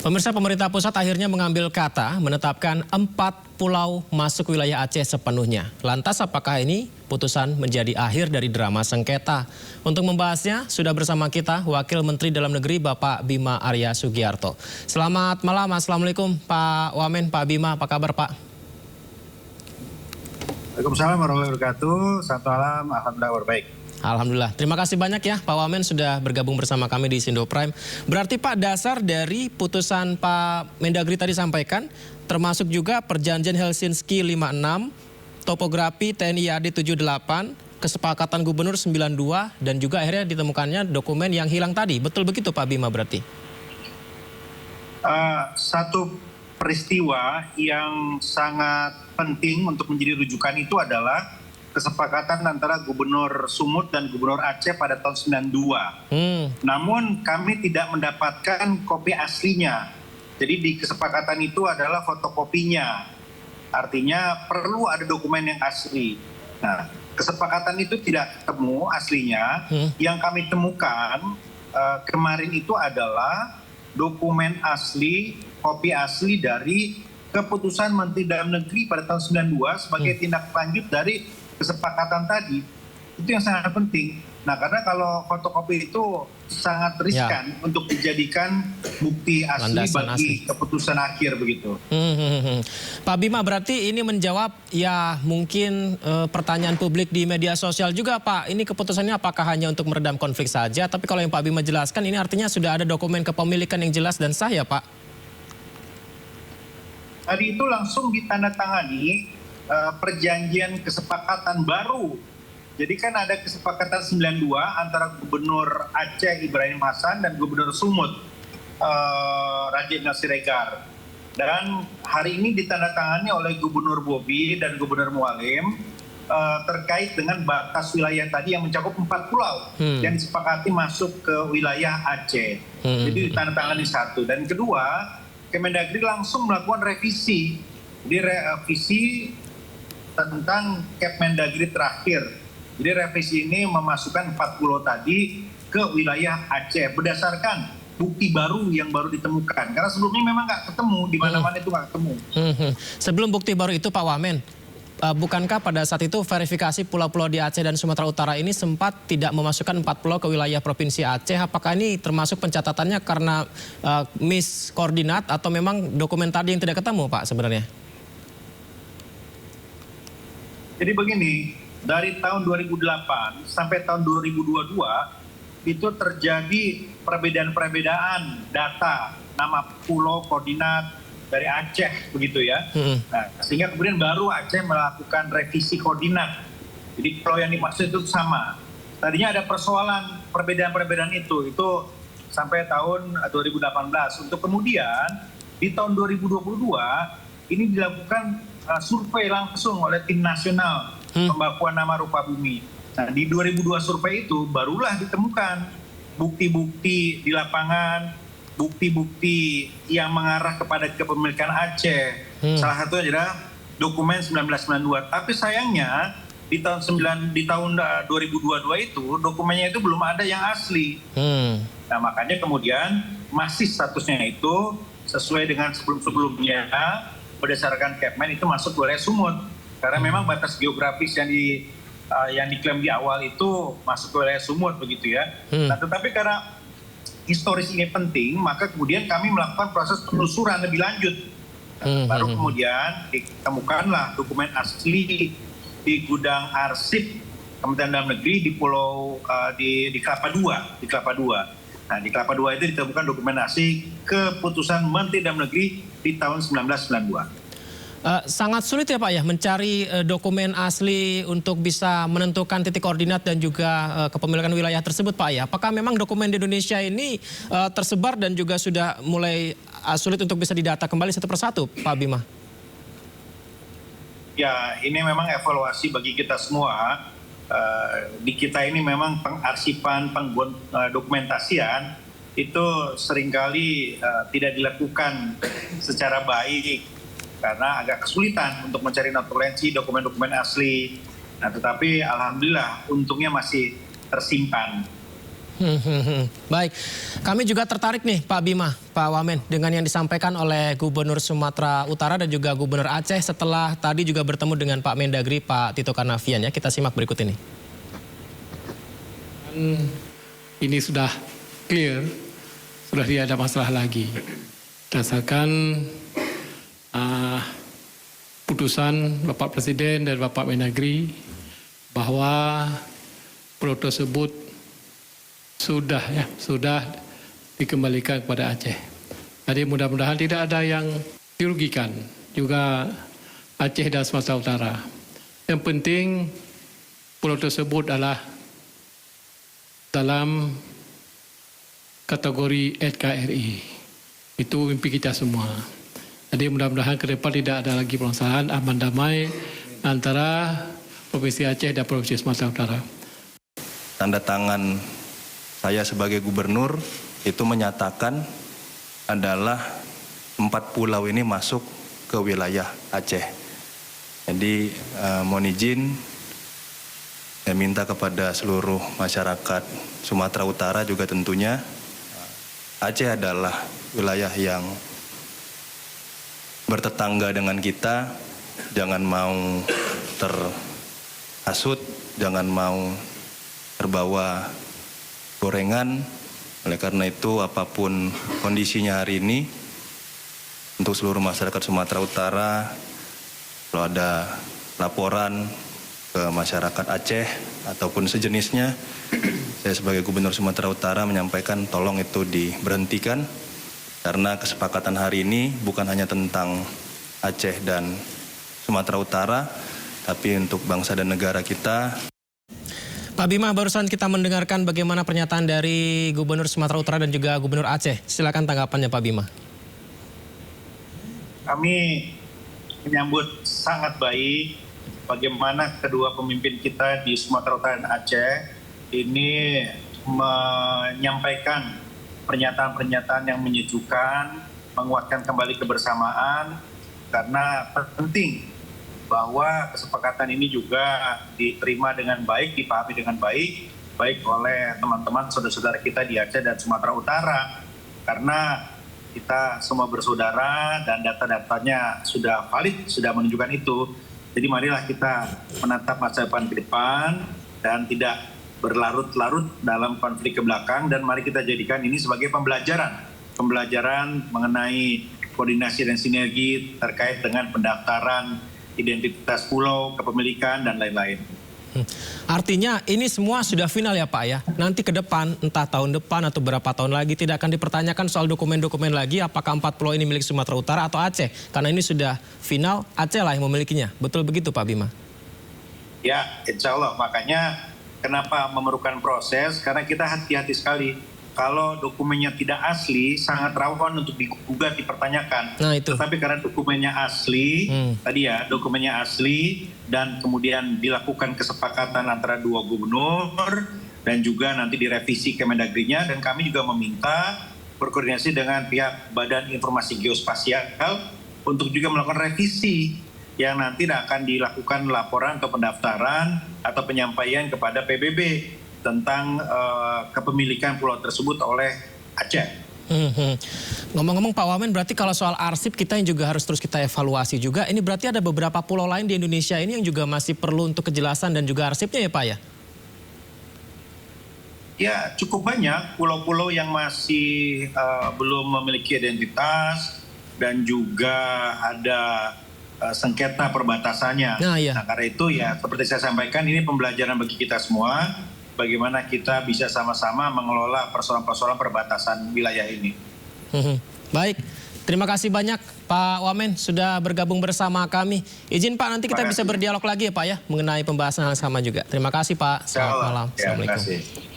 Pemirsa, pemerintah pusat akhirnya mengambil kata menetapkan 4 pulau masuk wilayah Aceh sepenuhnya. Lantas apakah ini putusan menjadi akhir dari drama sengketa? Untuk membahasnya sudah bersama kita Wakil Menteri Dalam Negeri Bapak Bima Arya Sugiarto. Selamat malam, Assalamualaikum Pak Wamen, Pak Bima, apa kabar Pak? Waalaikumsalam warahmatullahi wabarakatuh. Selamat malam, alhamdulillah kabar baik. Alhamdulillah. Terima kasih banyak ya Pak Wamen sudah bergabung bersama kami di Sindo Prime. Berarti Pak, dasar dari putusan Pak Mendagri tadi sampaikan, termasuk juga perjanjian Helsinki 56, topografi TNI AD 78, kesepakatan gubernur 92, dan juga akhirnya ditemukannya dokumen yang hilang tadi. Betul begitu Pak Bima berarti? Satu peristiwa yang sangat penting untuk menjadi rujukan itu adalah kesepakatan antara Gubernur Sumut dan Gubernur Aceh pada tahun 92. Namun kami tidak mendapatkan kopi aslinya. Jadi di kesepakatan itu adalah fotokopinya. Artinya perlu ada dokumen yang asli. Nah, kesepakatan itu tidak ketemu aslinya. Yang kami temukan kemarin itu adalah dokumen asli, kopi asli dari keputusan Menteri Dalam Negeri pada tahun 92 sebagai tindak lanjut dari kesepakatan tadi. Itu yang sangat penting. Nah, karena kalau fotokopi itu sangat riskan untuk dijadikan bukti asli bagi keputusan akhir begitu. Pak Bima, berarti ini menjawab ya mungkin pertanyaan publik di media sosial juga Pak. Ini keputusannya apakah hanya untuk meredam konflik saja? Tapi kalau yang Pak Bima jelaskan ini artinya sudah ada dokumen kepemilikan yang jelas dan sah ya Pak? Hari itu langsung ditandatangani perjanjian kesepakatan baru. Jadi kan ada kesepakatan 92 antara Gubernur Aceh Ibrahim Hassan dan Gubernur Sumut Rajid Nasiregar. Dan hari ini ditandatangani oleh Gubernur Bobi dan Gubernur Mualim terkait dengan batas wilayah tadi yang mencakup 4 pulau yang disepakati masuk ke wilayah Aceh. Jadi ditandatangani satu. Dan kedua, Kemendagri langsung melakukan revisi. Jadi revisi tentang Kemendagri terakhir. Jadi revisi ini memasukkan 4 pulau tadi ke wilayah Aceh berdasarkan bukti baru yang baru ditemukan. Karena sebelumnya memang nggak ketemu, di mana-mana itu nggak ketemu. Sebelum bukti baru itu Pak Wamen, bukankah pada saat itu verifikasi pulau-pulau di Aceh dan Sumatera Utara ini sempat tidak memasukkan 4 pulau ke wilayah Provinsi Aceh? Apakah ini termasuk pencatatannya karena miss koordinat atau memang dokumen tadi yang tidak ketemu Pak sebenarnya? Jadi begini, dari tahun 2008 sampai tahun 2022 itu terjadi perbedaan-perbedaan data nama pulau koordinat dari Aceh begitu ya. Nah, sehingga kemudian baru Aceh melakukan revisi koordinat. Jadi pulau yang dimaksud itu sama. Tadinya ada persoalan perbedaan-perbedaan itu sampai tahun 2018. Untuk kemudian di tahun 2022 ini dilakukan survei langsung oleh tim nasional pembakuan nama rupa bumi. Nah, di 2002 survei itu barulah ditemukan bukti-bukti di lapangan, bukti-bukti yang mengarah kepada kepemilikan Aceh. Salah satunya adalah dokumen 1992. Tapi sayangnya di tahun 2022 itu dokumennya itu belum ada yang asli. Nah, makanya kemudian masih statusnya itu sesuai dengan sebelum-sebelumnya berdasarkan Kepmen itu masuk wilayah Sumut. Karena memang batas geografis yang diklaim di awal itu masuk ke wilayah Sumut begitu ya. Nah, tetapi karena historis ini penting, maka kemudian kami melakukan proses penelusuran lebih lanjut. Baru kemudian ditemukanlah dokumen asli di gudang arsip Kementerian Dalam Negeri di Pulau di Kelapa II. Nah, di Kelapa II itu ditemukan dokumen asli keputusan Menteri Dalam Negeri di tahun 1992. Sangat sulit ya Pak ya mencari dokumen asli untuk bisa menentukan titik koordinat dan juga kepemilikan wilayah tersebut Pak ya. Apakah memang dokumen di Indonesia ini tersebar dan juga sudah mulai sulit untuk bisa didata kembali satu persatu Pak Bima? Ya, ini memang evaluasi bagi kita semua. Di kita ini memang pengarsipan, dokumentasian itu seringkali tidak dilakukan secara baik karena agak kesulitan untuk mencari notulensi dokumen-dokumen asli. Nah, tetapi alhamdulillah untungnya masih tersimpan. Baik, kami juga tertarik nih Pak Bima, Pak Wamen, dengan yang disampaikan oleh Gubernur Sumatera Utara dan juga Gubernur Aceh setelah tadi juga bertemu dengan Pak Mendagri, Pak Tito Karnavian ya. Kita simak berikut ini. Ini sudah clear, sudah tidak ada masalah lagi. Berdasarkan putusan Bapak Presiden dan Bapak Mendagri bahwa pulau tersebut sudah dikembalikan kepada Aceh. Jadi mudah-mudahan tidak ada yang dirugikan, juga Aceh dan Sumatera Utara. Yang penting pulau tersebut adalah dalam kategori NKRI. Itu mimpi kita semua. Jadi mudah-mudahan ke depan tidak ada lagi permasalahan, aman damai antara Provinsi Aceh dan Provinsi Sumatera Utara. Tanda tangan saya sebagai gubernur itu menyatakan adalah 4 pulau ini masuk ke wilayah Aceh. Jadi mohon izin, saya minta kepada seluruh masyarakat Sumatera Utara juga tentunya Aceh adalah wilayah yang bertetangga dengan kita. Jangan mau terhasut, jangan mau terbawa gorengan. Oleh karena itu apapun kondisinya hari ini, untuk seluruh masyarakat Sumatera Utara, kalau ada laporan ke masyarakat Aceh ataupun sejenisnya, saya sebagai Gubernur Sumatera Utara menyampaikan tolong itu diberhentikan, karena kesepakatan hari ini bukan hanya tentang Aceh dan Sumatera Utara, tapi untuk bangsa dan negara kita. Pak Bima, barusan kita mendengarkan bagaimana pernyataan dari Gubernur Sumatera Utara dan juga Gubernur Aceh. Silakan tanggapannya Pak Bima. Kami menyambut sangat baik bagaimana kedua pemimpin kita di Sumatera Utara dan Aceh ini menyampaikan pernyataan-pernyataan yang menyejukkan, menguatkan kembali kebersamaan, karena penting bahwa kesepakatan ini juga diterima dengan baik, dipahami dengan baik oleh teman-teman saudara-saudara kita di Aceh dan Sumatera Utara, karena kita semua bersaudara dan data-datanya sudah valid, sudah menunjukkan itu. Jadi marilah kita menatap masa depan ke depan dan tidak berlarut-larut dalam konflik ke belakang, dan mari kita jadikan ini sebagai pembelajaran mengenai koordinasi dan sinergi terkait dengan pendaftaran identitas pulau, kepemilikan, dan lain-lain. Artinya ini semua sudah final ya Pak ya? Nanti ke depan, entah tahun depan atau berapa tahun lagi, tidak akan dipertanyakan soal dokumen-dokumen lagi apakah 4 pulau ini milik Sumatera Utara atau Aceh. Karena ini sudah final, Aceh lah yang memilikinya. Betul begitu Pak Bima? Ya, insya Allah. Makanya kenapa memerlukan proses? Karena kita hati-hati sekali. Kalau dokumennya tidak asli, sangat rawan untuk digugat, dipertanyakan. Nah, itu. Tetapi karena dokumennya asli, tadi ya, dokumennya asli, dan kemudian dilakukan kesepakatan antara dua gubernur, dan juga nanti direvisi Kemendagrinya, dan kami juga meminta berkoordinasi dengan pihak Badan Informasi Geospasial untuk juga melakukan revisi yang nanti akan dilakukan laporan atau pendaftaran atau penyampaian kepada PBB tentang kepemilikan pulau tersebut oleh Aceh. Ngomong-ngomong Pak Wamen, berarti kalau soal arsip kita yang juga harus terus kita evaluasi juga. Ini berarti ada beberapa pulau lain di Indonesia ini yang juga masih perlu untuk kejelasan dan juga arsipnya ya Pak ya? Ya, cukup banyak pulau-pulau yang masih belum memiliki identitas, dan juga ada sengketa perbatasannya. Nah, iya. Nah, karena itu ya seperti saya sampaikan, ini pembelajaran bagi kita semua, bagaimana kita bisa sama-sama mengelola persoalan-persoalan perbatasan wilayah ini. Baik, terima kasih banyak Pak Wamen sudah bergabung bersama kami. Izin Pak, nanti kita bisa berdialog lagi ya Pak ya, mengenai pembahasan yang sama juga. Terima kasih Pak, selamat malam. Ya, terima Assalamualaikum. kasih.